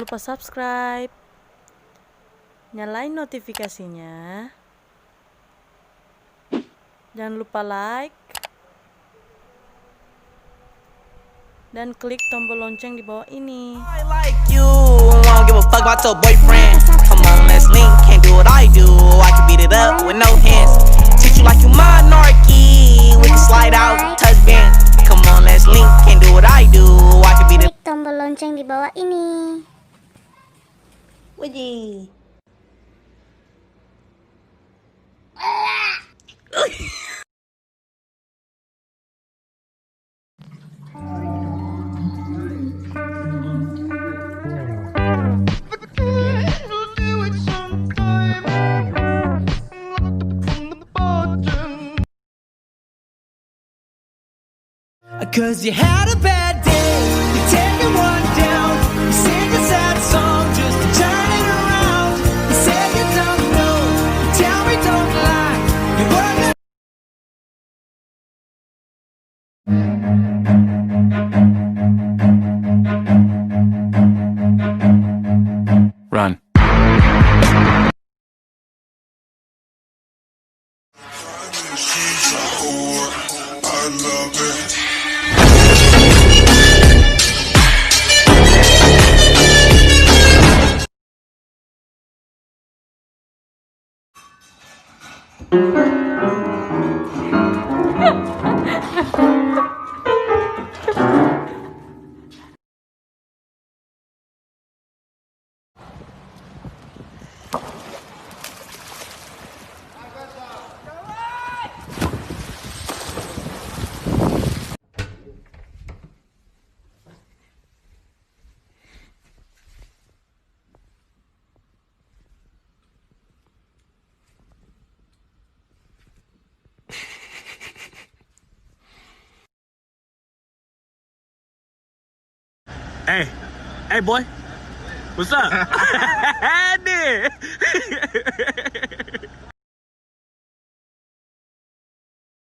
Jangan lupa subscribe, nyalain notifikasinya, jangan lupa like, dan klik tombol lonceng di bawah ini. I like you, won't give a fuck about your boyfriend. Come on, let's link, can't do what I do. I can beat it up with no hands. Treat you like you monarchy. We can slide out, touch band. Come on, let's link, can't do what I do. I can beat it. Klik tombol lonceng di bawah ini. Wih. Cause you had a bad day, you take one down, you sing a sad song just to turn it around. You say you don't know, you tell me don't lie, you work. Run. She's a whore, I love it. Hey boy, what's up?